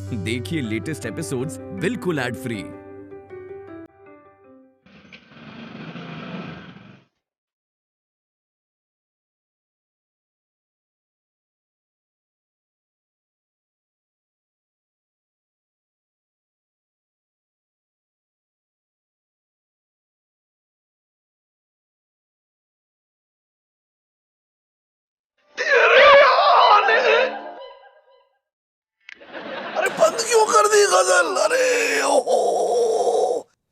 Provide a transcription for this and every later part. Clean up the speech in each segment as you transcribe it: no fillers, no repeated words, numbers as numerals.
देखिए latest episodes बिल्कुल ad free. अरे बंद क्यों कर दी गजल? अरे ओहो,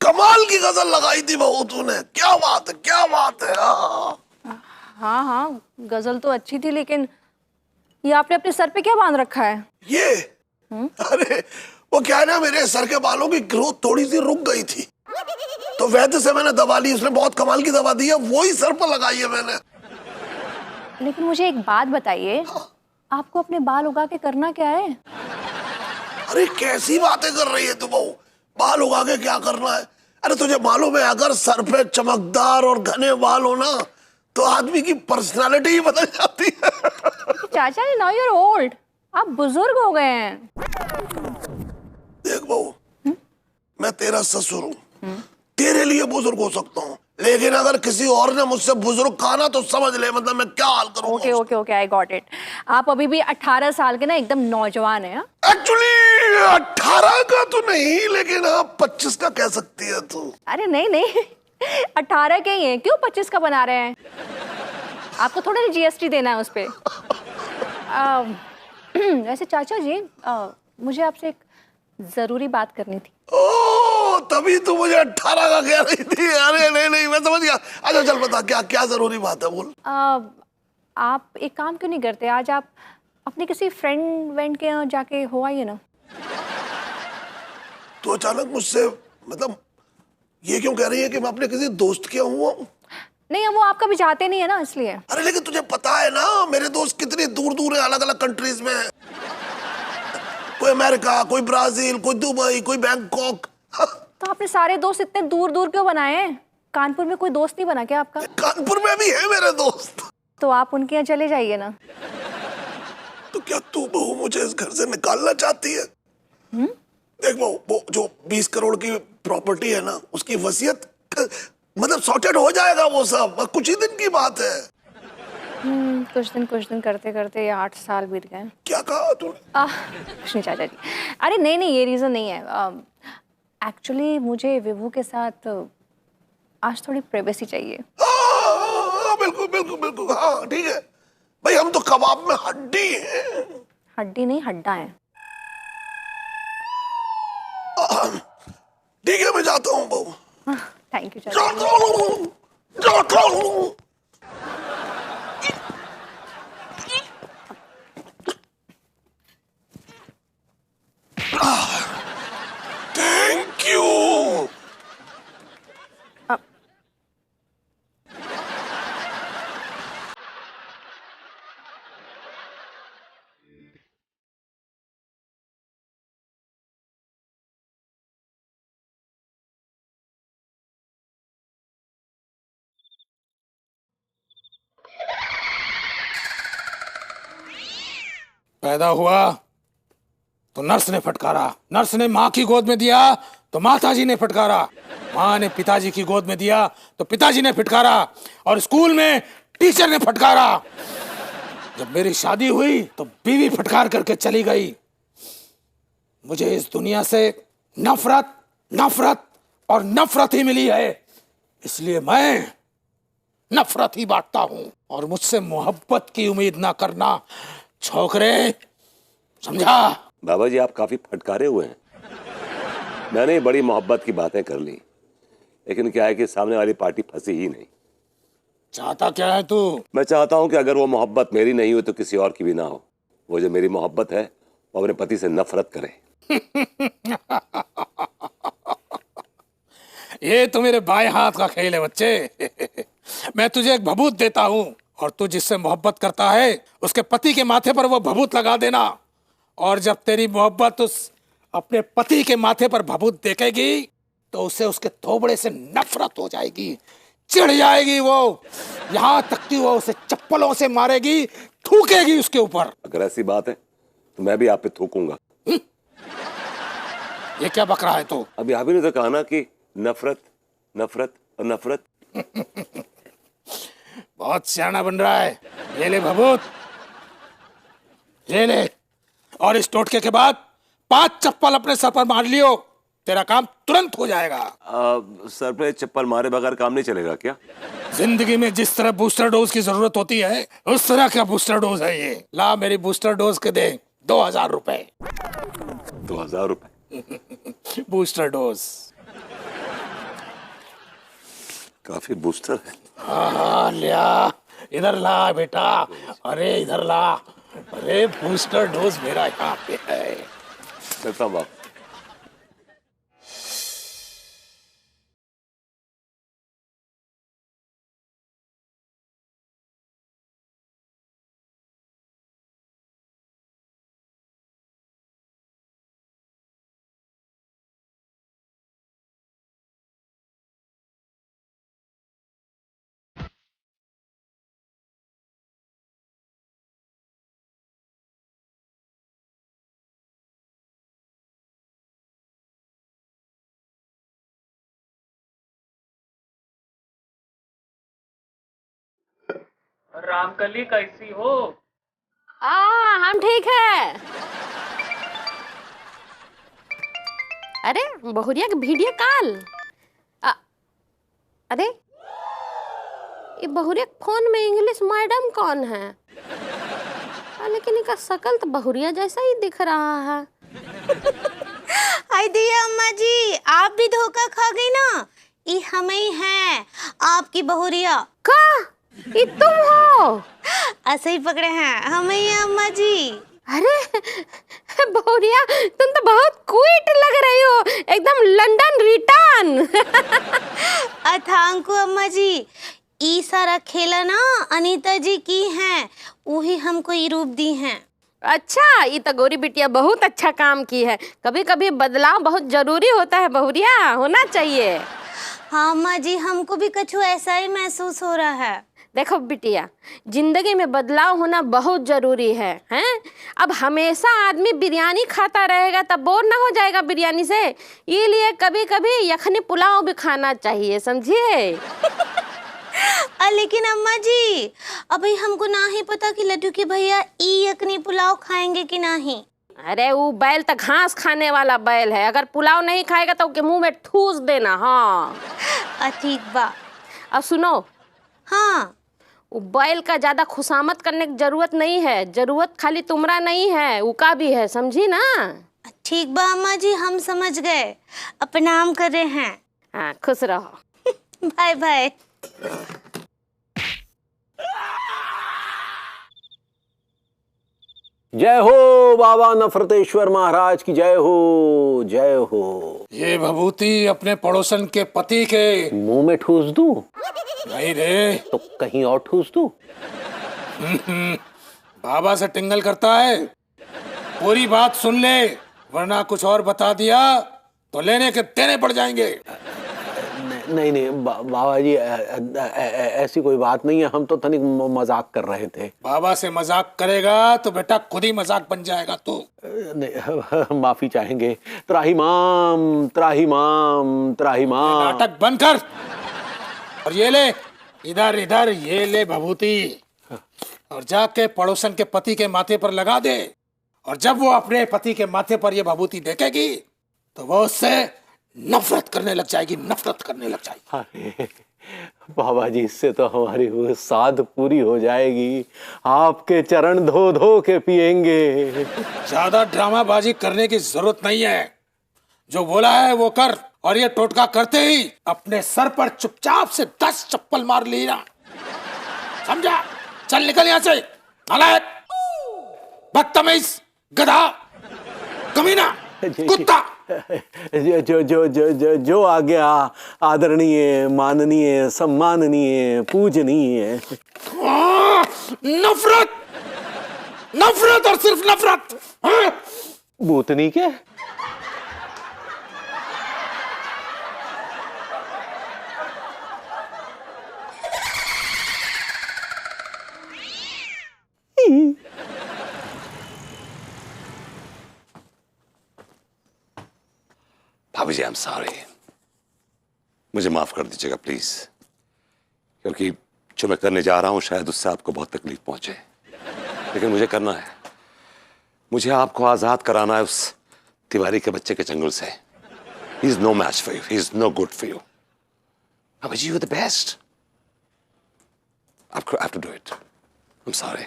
कमाल की गजल लगाई थी बहू तूने। क्या बात है, क्या बात है। हाँ हाँ, गजल तो अच्छी थी, लेकिन ये आपने अपने सर पे क्या बांध रखा है? ये अरे वो क्या है ना, मेरे सर के बालों की ग्रोथ थोड़ी सी रुक गई थी, तो वैद्य से मैंने दवा ली। उसने बहुत कमाल की दवा दी है, वही सर पर लगाई है मैंने। लेकिन मुझे एक बात बताइए, आपको अपने बाल उगा के करना क्या है? अरे कैसी बातें कर रही है तू बहू? बाल उगा के क्या करना है? अरे तुझे मालूम है, अगर सर पे चमकदार और घने बाल हो ना, तो आदमी की पर्सनालिटी ही बदल जाती है। चाचा जी, नाउ यू आर ओल्ड, आप बुजुर्ग हो गए हैं। देख बहू, मैं तेरा ससुर हूँ, तेरे लिए बुजुर्ग हो सकता हूँ, लेकिन अगर किसी और ने मुझसे बुजुर्ग कहा ना, तो समझ ले मतलब मैं क्या हाल करूँगा। Okay okay okay, I got it. आप अभी भी 18 साल के ना, एकदम नौजवान हैं। एक्चुअली 18 का तो नहीं, लेकिन हाँ 25 का कह सकती है तू। अरे नहीं नहीं, 18 के ही हैं, क्यों 25 का बना रहे हैं? आपको थोड़ा सा जीएसटी देना है उस पे। वैसे चाचा जी, मुझे आपसे एक जरूरी बात करनी थी। ओ, तभी तू मुझे 18 का कह रही थी। अरे नहीं नहीं, मैं समझ गया। अच्छा चल बता, क्या क्या जरूरी बात है, बोल। आप एक काम क्यों नहीं करते, आज आप अपने किसी फ्रेंड के यहाँ जाके हो आइए ना। तू अचानक मुझसे मतलब ये क्यों कह रही है कि मैं अपने किसी दोस्त के यहाँ हुआ हूँ? नहीं, वो आप कभी जाते नहीं है ना, इसलिए। अरे लेकिन तुझे पता है ना, मेरे दोस्त कितनी दूर दूर है, अलग अलग कंट्रीज में। कोई अमेरिका, कोई ब्राजील, कोई दुबई, कोई बैंकॉक। तो आपने सारे दोस्त इतने दूर दूर क्यों बनाए हैं? कानपुर में कोई दोस्त नहीं बना क्या आपका? कानपुर में भी है मेरे दोस्त। तो आप उनके यहाँ चले जाइए ना। तो क्या तू बहू मुझे इस घर से निकालना चाहती है? देख बहू, वो जो 20 करोड़ की प्रॉपर्टी है ना, उसकी वसीयत मतलब सॉर्टेड हो जाएगा वो सब, कुछ ही दिन की बात है। कुछ दिन करते करते ये 8 साल बीत गए। क्या कहा तूने? कुछ नहीं चाचा जी। अरे नहीं नहीं, ये रीजन नहीं है। एक्चुअली मुझे विभू के साथ आज थोड़ी प्राइवेसी चाहिए। हाँ, बिल्कुल बिल्कुल बिल्कुल, हाँ ठीक है भाई, हम तो कबाब में हड्डी हैं। हड्डी नहीं, हड्डा है। ठीक है, मैं जाता हूँ बहू। थैंक यू चाचा जी। जाता हूँ। Thank you. पैदा हुआ तो नर्स ने फटकारा, नर्स ने माँ की गोद में दिया तो माताजी ने फटकारा, माँ ने पिताजी की गोद में दिया तो पिताजी ने फटकारा, और स्कूल में टीचर ने फटकारा। जब मेरी शादी हुई तो बीवी फटकार करके चली गई। मुझे इस दुनिया से नफरत नफरत और नफरत ही मिली है, इसलिए मैं नफरत ही बांटता हूं। और मुझसे मोहब्बत की उम्मीद ना करना छोकरे, समझा? बाबा जी, आप काफी फटकारे हुए हैं। मैंने बड़ी मोहब्बत की बातें कर ली, लेकिन क्या है कि सामने वाली पार्टी फंसी ही नहीं। चाहता क्या है तू? मैं चाहता हूं कि अगर वो मोहब्बत मेरी नहीं हो तो किसी और की भी ना हो। वो जो मेरी मोहब्बत है वो अपने पति से नफरत करे। ये तो मेरे बाएं हाथ का खेल है बच्चे। मैं तुझे एक भभूत देता हूं, और तू जिससे मोहब्बत करता है उसके पति के माथे पर वो भभूत लगा देना। और जब तेरी मोहब्बत उस अपने पति के माथे पर भभूत देखेगी तो उसे उसके थोबड़े से नफरत हो जाएगी, चिढ़ जाएगी वो, यहाँ तक कि वो उसे चप्पलों से मारेगी, थूकेगी उसके ऊपर। अगर ऐसी बात है तो मैं भी आप पे थूकूंगा। ये क्या बक रहा है तू? अभी आप ही ने तो कहा ना कि नफरत नफरत और नफरत। बहुत सियाना बन रहा है। ये ले भभूत, ये ले, और इस टोटके के बाद 5 चप्पल अपने सर पर मार लियो, तेरा काम तुरंत हो जाएगा। सर पे चप्पल मारे बगैर काम नहीं चलेगा क्या? जिंदगी में जिस तरह बूस्टर डोज की जरूरत होती है, उस तरह का बूस्टर डोज है ये। ला मेरी बूस्टर डोज के दे 2000 रुपए। 2000 रुपए? Booster dose. काफी बूस्टर है। हाँ लिया, इधर ला बेटा, अरे इधर ला, अरे बूस्टर डोज मेरा यहाँ पे है। चलता हूँ बाप। रामकली कैसी हो? हम ठीक है। अरे बहुरिया के वीडियो कॉल। अरे ये बहुरिया के फोन में इंग्लिश मैडम कौन है? लेकिन इनका शकल तो बहुरिया जैसा ही दिख रहा है। हाय दिया अम्मा जी, आप भी धोखा खा गई ना। ये हम ही हैं, आपकी बहुरिया। का ये तुम हो? ऐसे ही पकड़े हैं, हम ही हैं अम्मा जी। अरे बहुरिया, तुम तो बहुत क्यूट लग रही हो, एकदम लंदन रिटर्न। अथांकु अम्मा जी, ई सारा खेला ना अनीता जी की हैं, वही हमको ये रूप दी हैं। अच्छा, ये तो गौरी बिटिया बहुत अच्छा काम की है। कभी कभी बदलाव बहुत जरूरी होता है बहुरिया, होना चाहिए। हाँ अम्मा जी, हमको भी कुछ ऐसा ही महसूस हो रहा है। देखो बिटिया, जिंदगी में बदलाव होना बहुत जरूरी है, हैं? अब हमेशा आदमी बिरयानी खाता रहेगा तब बोर ना हो जाएगा बिरयानी से। ये लिए कभी कभी यखनी पुलाव भी खाना चाहिए, समझिए। लेकिन अम्मा जी, अभी हमको ना ही पता कि लड्डू के भैया ई यखनी पुलाव खाएंगे कि नहीं। अरे वो बैल तो घास खाने वाला बैल है, अगर पुलाव नहीं खाएगा तो उसके मुंह में ठूस देना। हाँ ठीक बा। अब सुनो, हाँ वो बैल का ज्यादा खुशामत करने की जरूरत नहीं है, जरूरत खाली तुम्हारा नहीं है, उका भी है, समझी ना। ठीक बा अम्मा जी, हम समझ गए, प्रणाम कर रहे हैं। हाँ खुश रहो। Bye bye. जय हो बाबा नफरतेश्वर महाराज की जय हो, जय हो। ये भभूति अपने पड़ोसन के पति के मुंह में ठूस दूं? नहीं रे, तो कहीं और ठूस दूं? बाबा से टिंगल करता है। पूरी बात सुन ले, वरना कुछ और बता दिया तो लेने के देने पड़ जाएंगे। नहीं नहीं बाबा जी, ऐसी कोई बात नहीं है, हम तो तनिक मजाक कर रहे थे। बाबा से मजाक करेगा तो बेटा खुद ही मजाक बन जाएगा तू। नहीं, माफी चाहेंगे। त्राहिमाम त्राहिमाम त्राहिमाम। नाटक बंद कर और ये ले, इधर इधर ये ले भभूति, और जाके पड़ोसन के पति के माथे पर लगा दे। और जब वो अपने पति के माथे पर ये भभूति देखेगी तो वो उससे नफरत करने लग जाएगी, नफरत करने लग जाएगी। बाबा जी, इससे तो हमारी वो साध पूरी हो जाएगी। आपके चरण धो धो के पिएंगे। ज्यादा ड्रामाबाजी करने की जरूरत नहीं है, जो बोला है वो कर। और ये टोटका करते ही अपने सर पर चुपचाप से 10 चप्पल मार लेना, समझा? चल निकल यहाँ से, नालायक, बदतमीज, गधा, कमीना, कुत्ता। जो आज्ञा आदरणीय, माननीय, सम्माननीय, पूजनीय। नफरत, नफरत और सिर्फ नफरत। भूतनी के भाभी जी, आई एम सॉरी, मुझे माफ कर दीजिएगा प्लीज, क्योंकि जो मैं करने जा रहा हूं शायद उससे आपको बहुत तकलीफ पहुंचे, लेकिन मुझे करना है। मुझे आपको आजाद कराना है उस तिवारी के बच्चे के चंगुल से। He is no match for you, he is no good for you. Bhabhi ji, you are the best. I have to do it. I'm sorry.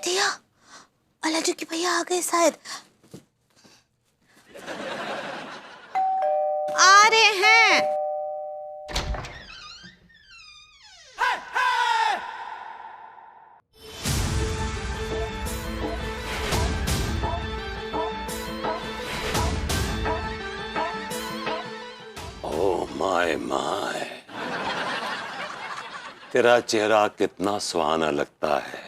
दिया, अलाजी की भैया आ गए शायद। आ रहे हैं। माय, तेरा चेहरा कितना सुहाना लगता है,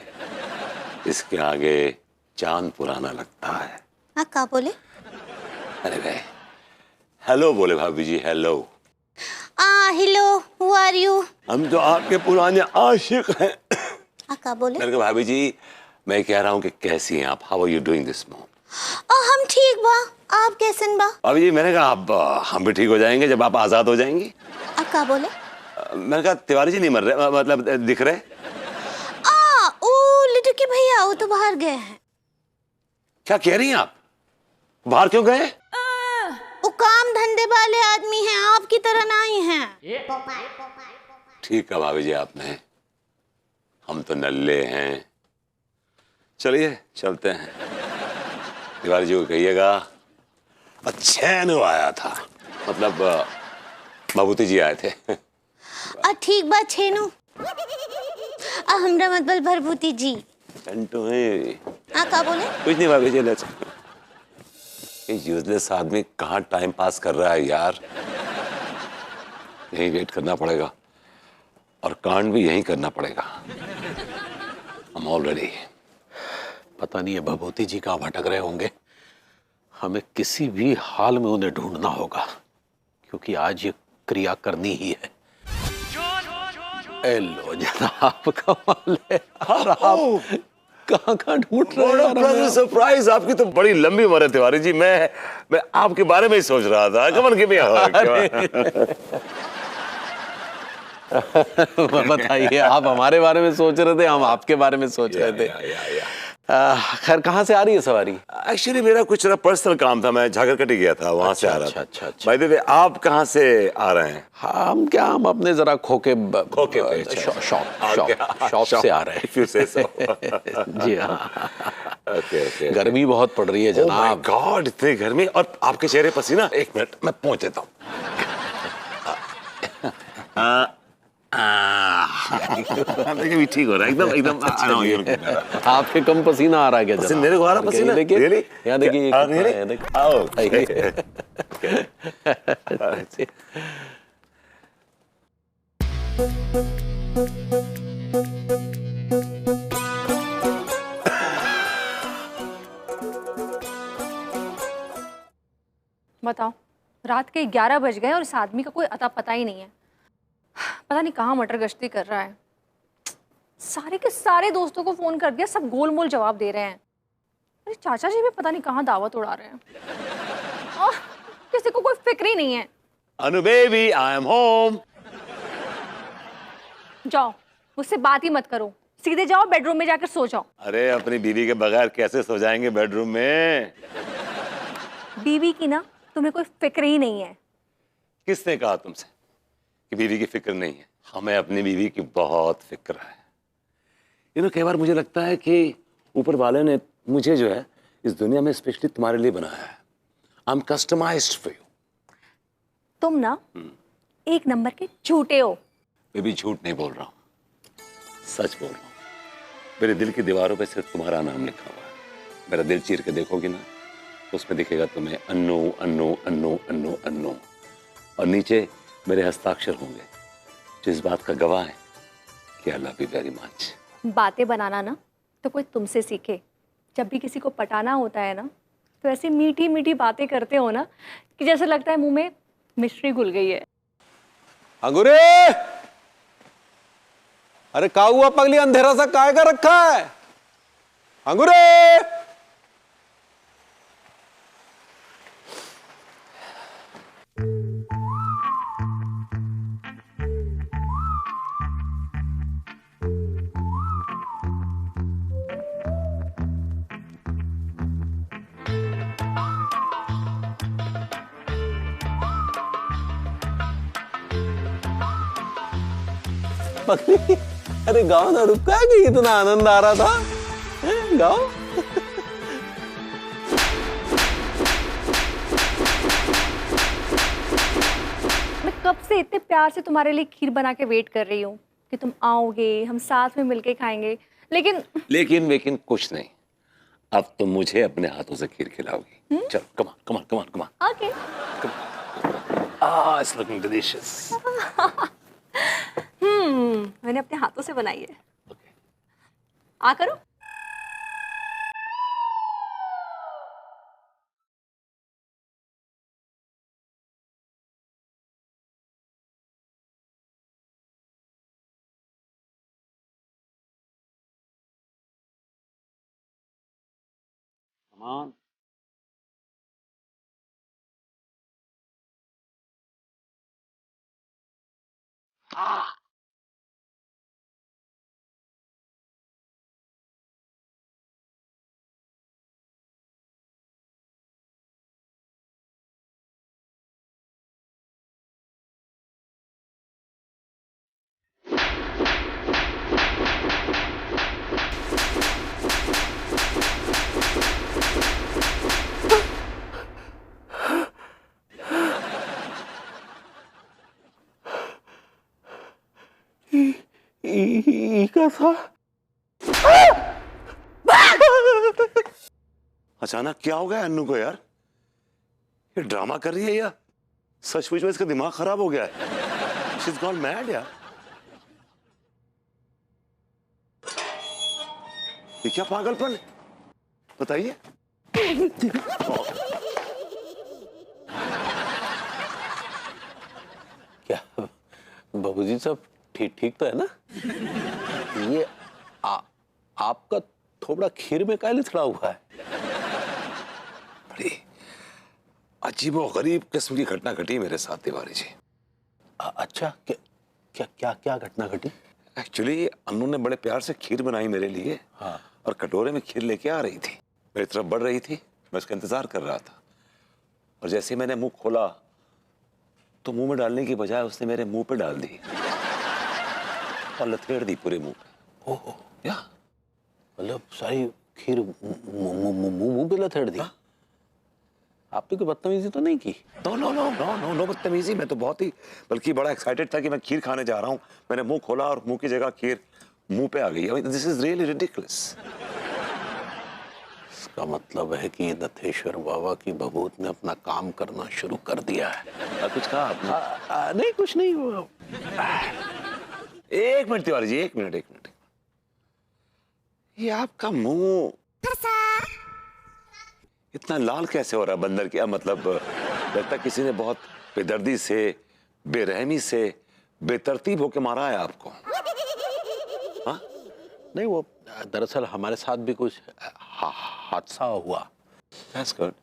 इसके आगे चांद पुराना लगता है। हाँ, क्या बोले? अरे भाई, हेलो बोले भाभी जी, hello. Hello, who are you? हम तो आपके पुराने आशिक हैं। क्या बोले? मैंने कहा भाभी जी, मैं कह रहा हूँ कि कैसी हैं आप, how are you doing this mom? हम ठीक बा, आप कैसन बा? भाभी जी, मैंने कहा अब हम भी ठीक हो जाएंगे जब आप आजाद हो जाएंगी। क्या बोले? मैंने कहा तिवारी जी नहीं मर रहे, मतलब दिख रहे। ओ लिटू के भैया, वो तो बाहर गए हैं। क्या कह रही हैं आप? बाहर क्यों गए? वो काम धंधे वाले आदमी हैं, आपकी तरह नहीं हैं। ठीक है भाभी जी, आपने, हम तो नल्ले हैं। चलिए चलते हैं। तिवारी जी को कहिएगा अच्छे आया था, मतलब बाबूती जी आए थे। ठीक बात छेनू। हमरा मतबल भरभूति जी। चंटू है। क्या बोले? कुछ नहीं भाभी जी, लेट्स। ये यूजलेस आदमी कहाँ टाइम पास कर रहा है यार। यहीं वेट करना पड़ेगा और कांड भी यहीं करना पड़ेगा। I'm all ready। पता नहीं है भभूति जी कहाँ भटक रहे होंगे, हमें किसी भी हाल में उन्हें ढूंढना होगा, क्योंकि आज ये क्रिया करनी ही है। लो जनाब, कमाल है यार, आप कहाँ ढूंढ रहे हैं? सरप्राइज, आपकी तो बड़ी लंबी उम्र है तिवारी जी। मैं आपके बारे में ही सोच रहा था। कमन के बताइए, आप हमारे बारे में सोच रहे थे, हम आपके बारे में सोच रहे थे। खैर, कहाँ से आ रही है सवारी? एक्चुअली मेरा कुछ पर्सनल काम था, मैं झागरकटी गया था, वहां से आ रहा था। अच्छा। बाय द वे, आप कहाँ से आ रहे हैं? हम अपने जरा खोके शॉप से आ रहे हैं। जी हाँ। ओके। गर्मी बहुत पड़ रही है जनाब। गॉड, इतनी गर्मी, और आपके चेहरे पसीना। एक मिनट, मैं पहुंच देता हूँ। देखिए भी ठीक हो रहा है, एकदम। आपके कम पसीना आ रहा है क्या जनाब? मेरे को आ रहा पसीना। देखिए, यहाँ देखिए। बताओ, रात के 11 बज गए और इस आदमी का कोई अता पता ही नहीं है। पता नहीं कहाँ मटर गश्ती कर रहा है। सारे के सारे दोस्तों को फोन कर दिया, सब गोल मोल जवाब दे रहे हैं। अरे चाचा जी भी पता नहीं कहाँ दावत उड़ा रहे हैं। किसी को कोई फिक्र ही नहीं है। अनु बेबी, आई एम होम। जाओ, मुझसे बात ही मत करो, सीधे जाओ बेडरूम में जाकर सो जाओ। अरे अपनी बीवी के बगैर कैसे सो जाएंगे बेडरूम में? बीवी की ना तुम्हें कोई फिक्र ही नहीं है। किसने कहा तुमसे कि बीवी की फिक्र नहीं है? हमें अपनी बीवी की बहुत फिक्र है। कई बार मुझे लगता है कि ऊपर वाले ने मुझे जो है इस दुनिया में स्पेशली तुम्हारे लिए बनाया है। I am customized for you. तुम ना एक नंबर के झूठे हो। मैं भी झूठ नहीं बोल रहा हूँ, सच बोल रहा हूँ। मेरे दिल की दीवारों पे सिर्फ तुम्हारा नाम लिखा हुआ है। मेरा दिल चीर के देखोगी ना तो उसमें दिखेगा तुम्हें अन्नू अन्नू अन्नू अन्नू अन्नू, और नीचे मेरे हस्ताक्षर होंगे जो इस बात का गवाह है कि I love you very much. बातें बनाना ना तो कोई तुमसे सीखे। जब भी किसी को पटाना होता है ना तो ऐसी मीठी मीठी बातें करते हो ना कि जैसे लगता है मुंह में मिश्री घुल गई है। अंगूरे, अरे का हुआ पगली, अंधेरा सा काय का रखा है? अंगूरे! पगली, अरे गाँव ना रुका है कि इतना आनंद आ रहा था? गाँव मैं कब से इतने प्यार से तुम्हारे लिए खीर बना के वेट कर रही हूँ कि तुम आओगे, हम साथ में मिलके खाएंगे, लेकिन कुछ नहीं, अब तुम मुझे अपने हाथों से खीर खिलाओगी। चलो कमान कमान कमान कमान। ओके। It's looking delicious. मैंने अपने हाथों से बनाई है। आ करो। कमान। क्या था? अचानक क्या हो गया अन्नू को यार? ये ड्रामा कर रही है या सचमुच में इसका दिमाग खराब हो गया है? She's gone mad यार। ये क्या पागलपन है? बताइए। क्या बाबूजी सब ठीक ठीक तो है ना? ये आपका थोड़ा खीर में काहे लिथड़ा हुआ है? बड़ी अजीबो गरीब किस्म की घटना घटी मेरे साथ तिवारी जी। अच्छा, क्या क्या क्या घटना घटी? एक्चुअली अन्नू ने बड़े प्यार से खीर बनाई मेरे लिए। हाँ। और कटोरे में खीर लेके आ रही थी, मेरी तरफ बढ़ रही थी, मैं उसका इंतजार कर रहा था। और जैसे ही मैंने मुंह खोला तो मुंह में डालने की बजाय उसने मेरे मुंह पे डाल दी और लथेड़ दी पूरे मुंह पे। ओहो, या मतलब सारी खीर मुंह पे लथेड़ दी? आपने कोई बदतमीजी तो नहीं की? नो बदतमीजी। मैं तो बहुत ही बल्कि बड़ा एक्साइटेड था कि मैं खीर खाने जा रहा हूँ। मैंने मुंह खोला और मुंह की जगह खीर मुंह पे आ गई। This is really ridiculous. इसका मतलब है कि दत्तेश्वर बाबा की बबूत ने अपना काम करना शुरू कर दिया है। कुछ कहा आपने? नहीं, कुछ नहीं। एक मिनट तिवारी जी, एक मिनट। ये आपका मुंह इतना लाल कैसे हो रहा है? बंदर क्या मतलब? लगता किसी ने बहुत बेदर्दी से, बेरहमी से, बेतरतीब होके मारा है आपको। हाँ? नहीं, वो दरअसल हमारे साथ भी कुछ हादसा हुआ। That's good।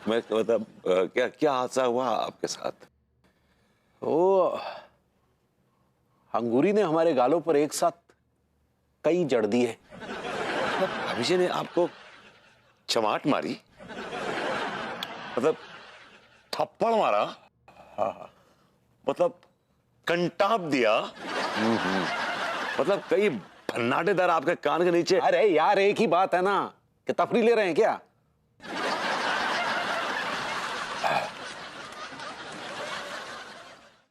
मैं मतलब क्या हादसा हुआ आपके साथ? वो अंगूरी ने हमारे गालों पर एक साथ कई जड़ दिए। अभिषेक ने आपको चमाट मारी? मतलब थप्पड़ मारा? मतलब कंटाप दिया? मतलब कई भन्नाटेदार आपके कान के नीचे। अरे यार, एक ही बात है ना कि तफरी ले रहे हैं क्या?